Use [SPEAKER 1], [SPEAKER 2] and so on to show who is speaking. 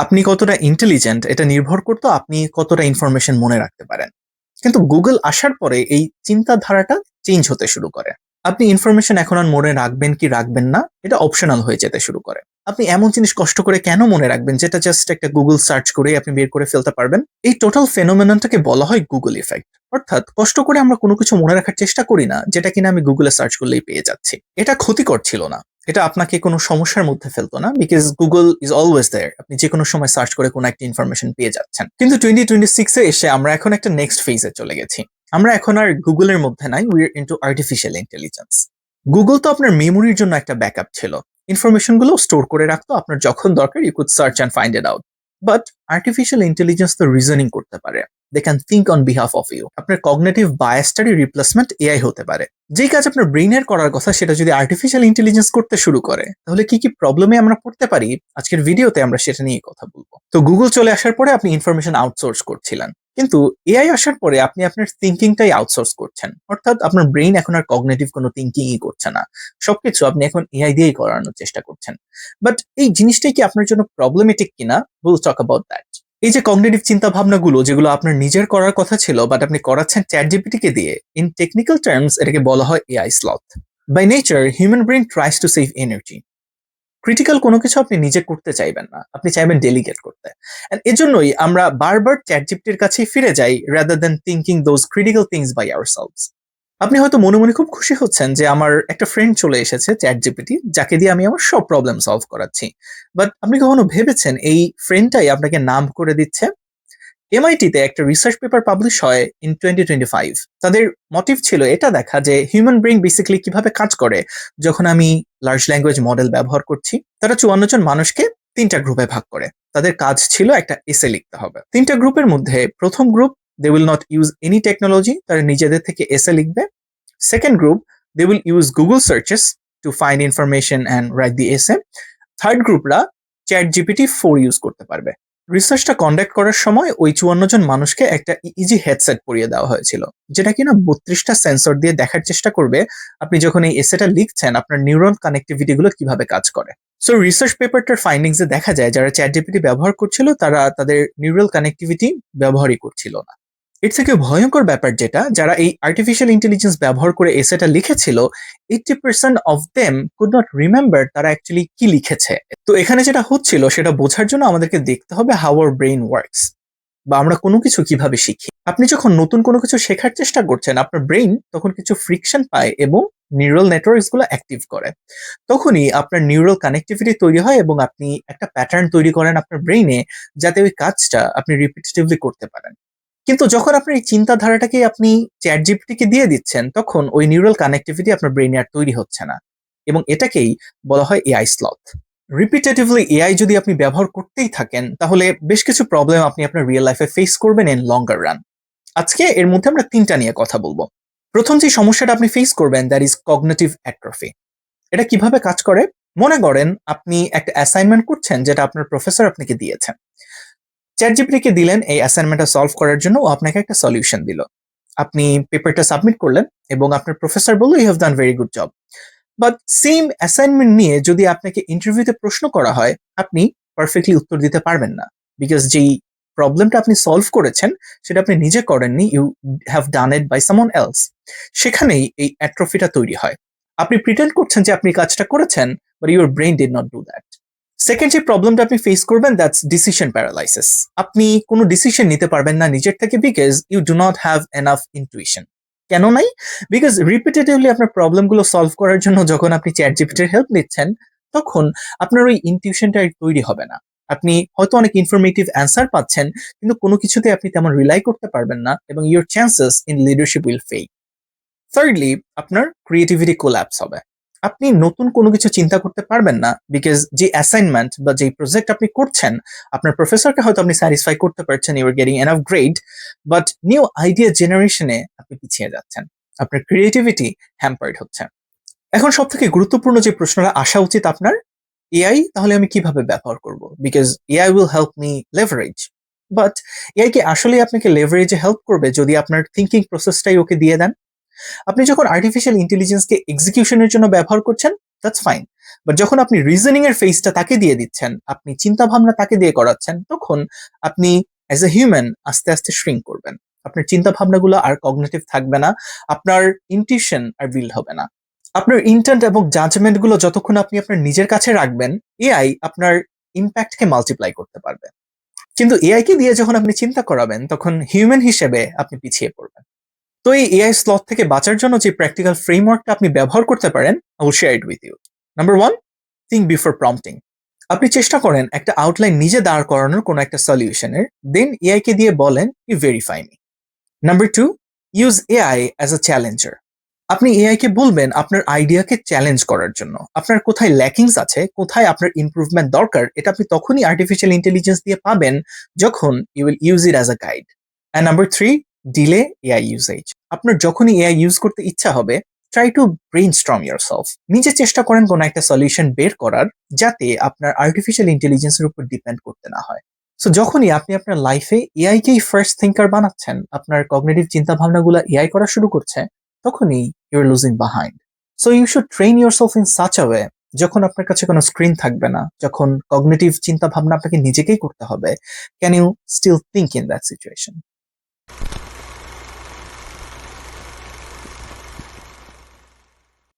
[SPEAKER 1] আপনি কতটা ইন্টেলিজেন্ট এটা নির্ভর করতো আপনি কতটা ইনফরমেশন মনে রাখতে পারেন। কিন্তু গুগল আসার পরে এই চিন্তাধারাটা চেঞ্জ হতে শুরু করে। আপনি ইনফরমেশন এখন আর মনে রাখবেন কি রাখবেন না এটা অপশনাল হয়ে যেতে শুরু করে। আপনি এমন জিনিস কষ্ট করে কেন মনে রাখবেন যেটা জাস্ট একটা গুগল সার্চ করে আপনি বের করে ফেলতে পারবেন? এই টোটাল ফেনোমেননটাকে বলা হয় গুগল ইফেক্ট। অর্থাৎ কষ্ট করে আমরা কোনো কিছু মনে রাখার চেষ্টা করি না যেটা কিনা আমি গুগলে সার্চ করলেই পেয়ে যাচ্ছি। এটা ক্ষতিকর ছিল না, এটা আপনাকে কোনো সমস্যার মধ্যে ফেলতো না, because Google is always there. আপনি যে কোনো সময় সার্চ করে কোনো একটা ইনফরমেশন পেয়ে যাচ্ছেন। কিন্তু 2026 এ এসে আমরা এখন একটা নেক্সট ফেজে চলে গেছি। আমরা এখন আর গুগলের মধ্যে নাই, we are into artificial intelligence. Google তো আপনার মেমোরির জন্য একটা ব্যাকআপ ছিল, ইনফরমেশন গুলো স্টোর করে রাখতো, আপনার যখন দরকার you could search and find it out. But artificial intelligence তো রিজনিং করতে পারে, they can think on behalf of you. আপনার কগনিটিভ বায়াসটারই রিপ্লেসমেন্ট এআই হতে পারে। যেই কাজ আপনার ব্রেইনের করার কথা সেটা যদি আর্টিফিশিয়াল ইন্টেলিজেন্স করতে শুরু করে তাহলে কি কি প্রবলেমে আমরা পড়তে পারি, আজকের ভিডিওতে আমরা সেটা নিয়ে কথা বলবো। তো গুগল চলে আসার পরে আপনি ইনফরমেশন আউটসোর্স করছিলেন, কিন্তু এআই আসার পরে আপনি আপনার থিঙ্কিংটাই আউটসোর্স করছেন। অর্থাৎ আপনার ব্রেইন এখন আর কগনিটিভ কোনো থিঙ্কিংই করছে না, সবকিছু আপনি এখন এআই দিয়েই করানোর চেষ্টা করছেন। বাট এই জিনিসটাই কি আপনার জন্য প্রবলেমেটিক কিনা, উইল টক অ্যাবাউট দ্যাট। এই যে কগনিটিভ চিন্তা ভাবনাগুলো যেগুলো আপনার নিজের করার কথা ছিল বাট আপনি করাচ্ছেন চ্যাট জিপিটি কে দিয়ে, ইন টেকনিক্যাল টার্মস এটাকে বলা হয় AI sloth. By nature human brain tries to save energy. Critical কোনো কিছু আপনি নিজে করতে চাইবেন না, আপনি চাইবেন ডেলিগেট করতে। এন্ড এজন্যই আমরা বারবার চ্যাট জিপিটির কাছেই ফিরে যাই rather than thinking those critical things by ourselves. আপনি হয়তো মনে মনে খুব খুশি হচ্ছেন যে আমার একটা ফ্রেন্ড চলে এসেছে চ্যাট জিপিটি, যাকে দিয়ে আমি আমার সব প্রবলেম সলভ করাচ্ছি। বাট আপনি কখনো ভেবেছেন এই ফ্রেন্ডটাই আপনাকে নাম করে দিচ্ছে? এমআইটিতে একটা রিসার্চ পেপার পাবলিশ হয় ইন 2025। তাদের মোটিভ ছিল এটা দেখা যে হিউম্যান ব্রেইন বেসিক্যালি কিভাবে কাজ করে যখন আমি লার্জ ল্যাঙ্গুয়েজ মডেল ব্যবহার করছি। তারা 54 জন মানুষকে 3টা গ্রুপে ভাগ করে, তাদের কাজ ছিল একটা এসে লিখতে হবে। 3টা গ্রুপের মধ্যে প্রথম group, they will not use any technology, তারা নিজেদের থেকে এসে লিখবে। Second group, they will use Google searches to find information and write the essay. Third গ্রুপরা চ্যাট জিপিটি 4 ইউজ করতে পারবে। রিসার্চটা কন্ডাক্ট করার সময় ওই 54 জন মানুষকে একটা ইজি হেডসেট পরিয়ে দেওয়া হয়েছিল, যেটা কিনা 32টা সেন্সর দিয়ে দেখার চেষ্টা করবে আপনি যখন এই এসেটা লিখছেন আপনার নিউরন কানেক্টিভিটি গুলো কিভাবে কাজ করে। সো রিসার্চ পেপারটার ফাইন্ডিংস এ দেখা যায় যারা চ্যাট জিপিটি ব্যবহার করছিল তারা তাদের নিউরাল কানেক্টিভিটি ব্যবহারই করছিল না। এর থেকে ভয়ঙ্কর ব্যাপার যেটা, যারা এই আর্টিফিশিয়াল ইন্টেলিজেন্স ব্যবহার করে এসেটা লিখেছিল, 80% of them could not remember তারা অ্যাকচুয়ালি কি লিখেছে। তো এখানে যেটা হচ্ছিল সেটা বোঝার জন্য আমাদেরকে দেখতে হবে হাউ আওয়ার ব্রেইন ওয়ার্কস, বা আমরা কোনো কিছু কিভাবে শিখি। আপনি যখন নতুন কোনো কিছু শেখার চেষ্টা করছেন আপনার ব্রেইন তখন কিছু ফ্রিকশন পায় এবং নিউরাল নেটওয়ার্কস গুলো অ্যাক্টিভ করে। তখনই আপনার নিউরাল কানেক্টিভিটি তৈরি হয় এবং আপনি একটা প্যাটার্ন তৈরি করেন আপনার ব্রেইনে, যাতে ওই কাজটা আপনি রিপিটেটিভলি করতে পারেন। কিন্তু যখন আপনার এই চিন্তাধারাটাকে আপনি চ্যাট জিপিটিকে দিয়ে দিচ্ছেন তখন ওই নিউরাল কানেক্টিভিটি আপনার ব্রেইনে আর তৈরি হচ্ছে না, এবং এটাকেই বলা হয় এআই স্লথ। রিপিটেটিভলি এআই যদি আপনি ব্যবহার করতেই থাকেন তাহলে বেশ কিছু প্রবলেম আপনি আপনার রিয়েল লাইফে ফেস করবেন ইন লঙ্গার রান। আজকে এর মধ্যে আমরা 3টা নিয়ে কথা বলবো। প্রথম যে সমস্যাটা আপনি ফেস করবেন দ্যাট ইজ কগনিটিভ অ্যাট্রফি। এটা কিভাবে কাজ করে? মনে করেন আপনি একটা অ্যাসাইনমেন্ট করছেন যেটা আপনার প্রফেসর আপনাকে দিয়েছেন। চ্যাট জিপিটিকে দিলেন এই অ্যাসাইনমেন্টটা সলভ করার জন্য, ও আপনাকে একটা সলিউশন দিল। আপনি পেপারটা সাবমিট করলেন এবং আপনার প্রফেসর বলল you have done very good job. But same assignment নিয়ে যদি আপনাকে ইন্টারভিউতে প্রশ্ন করা হয় আপনি পারফেক্টলি উত্তর দিতে পারবেন না, বিকজ যেই প্রবলেমটা আপনি সলভ করেছেন সেটা আপনি নিজে করেননি, you have done it by someone else. সেখানেই এই অ্যাট্রফিটা তৈরি হয়। আপনি প্রিটেন্ড করছেন যে আপনি কাজটা করেছেন, but your brain did not do that. Second যে প্রবলেমটা আপনি ফেস করবেন দ্যাটস ডিসিশন প্যারালাইসিস। আপনি কোনো ডিসিশন নিতে পারবেন না নিজের থেকে, because you do not have enough intuition. কেন নাই? বিকজ রিপিটেটিভলি আপনার প্রবলেমগুলো সলভ করার জন্য যখন আপনি চ্যাট জিপিটির হেল্প নিচ্ছেন তখন আপনার ওই ইনটিউশনটা তৈরি হবে না। আপনি হয়তো অনেক ইনফরমেটিভ অ্যান্সার পাচ্ছেন কিন্তু কোনো কিছুতে আপনি তেমন রিলাই করতে পারবেন না এবং your chances in leadership will fail. Thirdly, আপনার ক্রিয়েটিভিটি কোল্যাপস হবে। আপনি নতুন কোনো কিছু চিন্তা করতে পারবেন না, বিকজ যে অ্যাসাইনমেন্ট বা যে প্রজেক্ট আপনি করছেন আপনার প্রফেসরকে হয়তো আপনি স্যাটিসফাই করতে পারছেন, you are getting enough grade, but new idea জেনারেশনে আপনি পিছিয়ে যাচ্ছেন, আপনার ক্রিয়েটিভিটি হ্যাম্পার্ড হচ্ছে। এখন সব থেকে গুরুত্বপূর্ণ যে প্রশ্নটা আসা উচিত আপনার, এআই তাহলে আমি কিভাবে ব্যবহার করব, because AI will help me leverage. But AI কি আসলে আপনাকে লেভারেজে হেল্প করবে যদি আপনার থিঙ্কিং প্রসেসটাই ওকে দিয়ে দেন? আপনি যখন আর্টিফিশিয়াল ইন্টেলিজেন্সকে এক্সিকিউশনের জন্য ব্যবহার করছেন দ্যাটস ফাইন। বাট যখন আপনি রিজনিং এর ফেজটা তাকে দিয়ে দিচ্ছেন, আপনি চিন্তা ভাবনা তাকে দিয়ে করাচ্ছেন, তখন আপনি অ্যাজ এ হিউম্যান আস্তে আস্তে শ্রিঙ্ক করবেন। আপনার চিন্তা ভাবনাগুলো আর কগনিটিভ থাকবে না, আপনার ইনটিউশন আর বিল্ড হবে না। আপনার ইন্টেন্ট এবং জাজমেন্ট গুলো যতক্ষণ আপনি আপনার নিজের কাছে রাখবেন, এআই আপনার ইম্প্যাক্টকে মাল্টিপ্লাই করতে পারবে। কিন্তু এআই কে দিয়ে যখন আপনি চিন্তা করাবেন, তখন হিউম্যান হিসেবে আপনি পিছিয়ে পড়বেন। তো এই এআই স্লথ থেকে বাঁচার জন্য যে প্র্যাকটিক্যাল ফ্রেমওয়ার্কটা আপনি ব্যবহার করতে পারেন, I will share it with you. Number 1, think before prompting. আপনি চেষ্টা করেন একটা আউটলাইন নিজে দাঁড় করানোর কোনো একটা সলিউশনের, দেন এআই কে দিয়ে বলেন you verify me. Number 2, use AI as a challenger. আপনি এআই কে বলবেন আপনার আইডিয়াকে চ্যালেঞ্জ করার জন্য। আপনার কোথায় ল্যাকিংস আছে, কোথায় আপনার ইমপ্রুভমেন্ট দরকার, এটা আপনি তখনই আর্টিফিশিয়াল ইন্টেলিজেন্স দিয়ে পাবেন যখন you will use it as a guide. And number 3, delay AI usage. আপনার যখনই এআই ইউজ করতে ইচ্ছা হবে, ট্রাই টু ব্রেইনস্টর্ম ইয়োরসেলফ। নিজে চেষ্টা করেন কোনো একটা সলিউশন বের করার, যাতে আপনার আর্টিফিশিয়াল ইন্টেলিজেন্সের উপর ডিপেন্ড করতে না হয়। সো যখনই আপনি আপনার লাইফে এআই কেই ফার্স্ট থিঙ্কার বানাচ্ছেন, আপনার কগনিটিভ চিন্তা ভাবনাগুলো এআই করা শুরু করছে, তখনই you're losing behind. So you should train yourself in such a way, যখন আপনার কাছে কোনো স্ক্রিন থাকবে না, যখন কগনিটিভ চিন্তা ভাবনা আপনাকে নিজেকেই করতে হবে, can you still think in that situation?